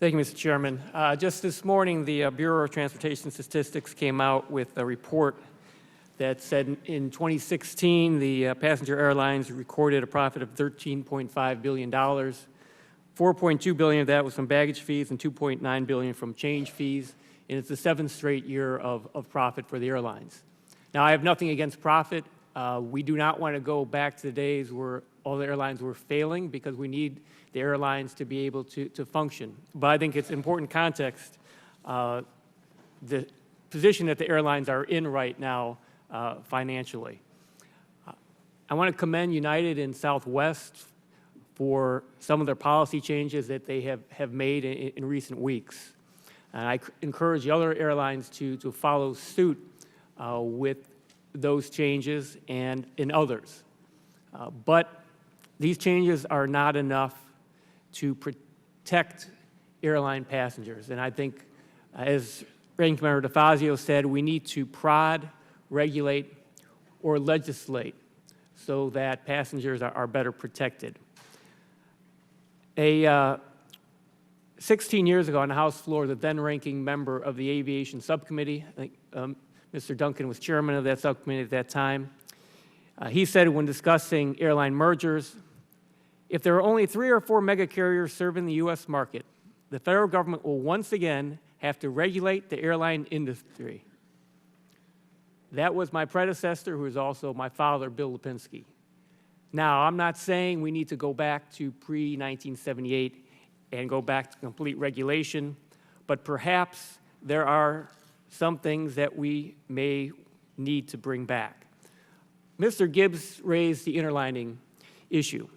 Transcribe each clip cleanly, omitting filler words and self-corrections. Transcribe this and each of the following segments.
Thank you, Mr. Chairman. Just this morning, the Bureau of Transportation Statistics came out with a report that said in 2016, the passenger airlines recorded a profit of $13.5 billion. $4.2 billion of that was from baggage fees and $2.9 billion from change fees, and it's the 7th straight year of profit for the airlines. Now, I have nothing against profit. We do not want to go back to the days where all the airlines were failing, because we need the airlines to be able to function. But I think it's important context, the position that the airlines are in right now financially. I want to commend United and Southwest for some of their policy changes that they have made in recent weeks. And I encourage the other airlines to follow suit with those changes and in others. But these changes are not enough to protect airline passengers. And I think, as Ranking Member DeFazio said, we need to prod, regulate, or legislate so that passengers are better protected. 16 years ago on the House floor, the then-ranking member of the Aviation Subcommittee, I think Mr. Duncan was chairman of that subcommittee at that time, he said when discussing airline mergers, if there are only 3 or 4 mega carriers serving the U.S. market, the federal government will once again have to regulate the airline industry. That was my predecessor, who is also my father, Bill Lipinski. Now, I'm not saying we need to go back to pre-1978 and go back to complete regulation, but perhaps there are some things that we may need to bring back. Mr. Gibbs raised the interlining issue.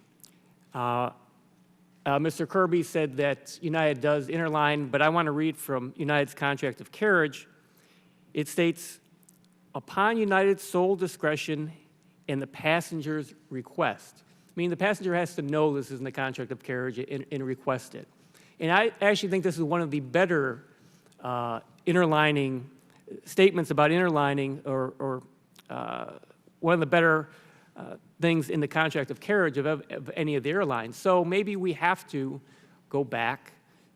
Mr. Kirby said that United does interline, but I want to read from United's contract of carriage. It states, upon United's sole discretion and the passenger's request. Meaning the passenger has to know this is in the contract of carriage and request it. And I actually think this is one of the better interlining statements about interlining, or one of the better things in the contract of carriage of any of the airlines. So maybe we have to go back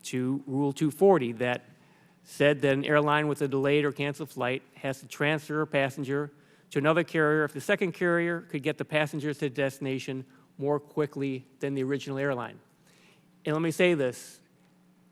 to Rule 240 that said that an airline with a delayed or canceled flight has to transfer a passenger to another carrier if the second carrier could get the passengers to the destination more quickly than the original airline. And let me say this.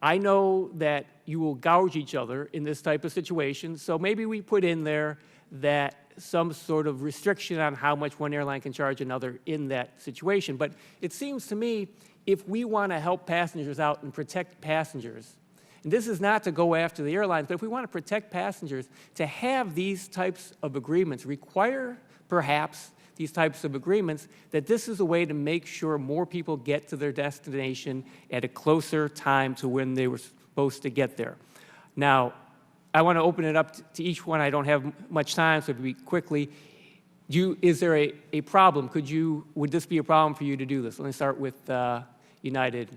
I know that you will gouge each other in this type of situation, so maybe we put in there that some sort of restriction on how much one airline can charge another in that situation. But it seems to me, if we want to help passengers out and protect passengers, and this is not to go after the airlines, but if we want to protect passengers, to have these types of agreements require, perhaps, these types of agreements, that this is a way to make sure more people get to their destination at a closer time to when they were supposed to get there. Now, I want to open it up to each one. I don't have much time, so it'll be quickly. Is there a problem? Would this be a problem for you to do this? Let me start with United,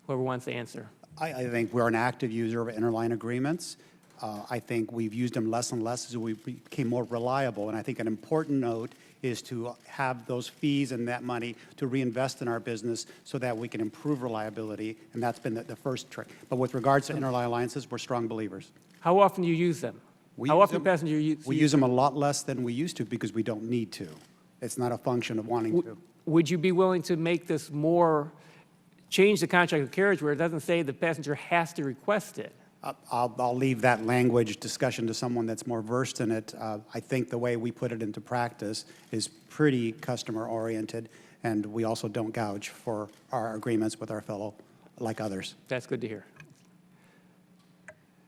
whoever wants to answer. I think we're an active user of interline agreements. I think we've used them less and less as we became more reliable. And I think an important note is to have those fees and that money to reinvest in our business so that we can improve reliability. And that's been the first trick. But with regards to interline alliances, we're strong believers. How often do you use them? How often do passengers use them? We use them a lot less than we used to because we don't need to. It's not a function of wanting to. Would you be willing to make this more, change the contract of carriage where it doesn't say the passenger has to request it? I'll leave that language discussion to someone that's more versed in it. I think the way we put it into practice is pretty customer-oriented, and we also don't gouge for our agreements with our fellow, like others. That's good to hear.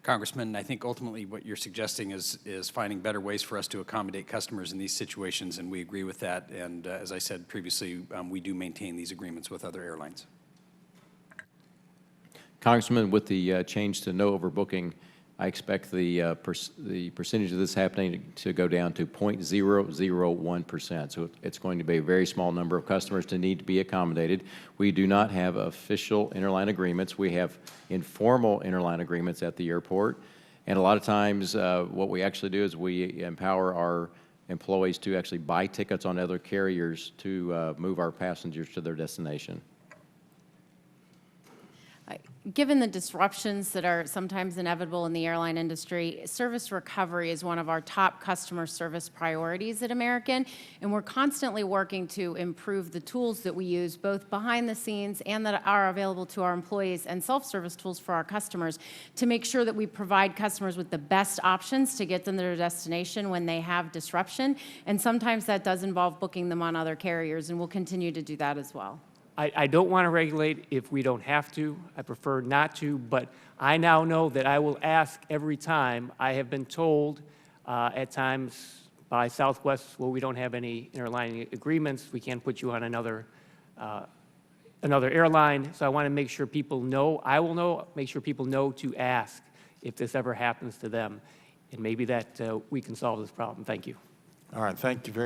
Congressman, I think ultimately what you're suggesting is finding better ways for us to accommodate customers in these situations, and we agree with that. And as I said previously, we do maintain these agreements with other airlines. Congressman, with the change to no overbooking, I expect the percentage of this happening to go down to 0.001%. So it's going to be a very small number of customers to need to be accommodated. We do not have official interline agreements. We have informal interline agreements at the airport. And a lot of times what we actually do is we empower our employees to actually buy tickets on other carriers to move our passengers to their destination. given the disruptions that are sometimes inevitable in the airline industry, service recovery is one of our top customer service priorities at American, and we're constantly working to improve the tools that we use, both behind the scenes and that are available to our employees, and self-service tools for our customers, to make sure that we provide customers with the best options to get them to their destination when they have disruption. And sometimes that does involve booking them on other carriers, and we'll continue to do that as well. I don't want to regulate if we don't have to. I prefer not to, but I now know that I will ask every time. I have been told at times by Southwest, well, we don't have any interlining agreements. We can't put you on another airline. So I want to make sure people know. I will know, make sure people know to ask if this ever happens to them. And maybe that we can solve this problem. Thank you. All right, thank you very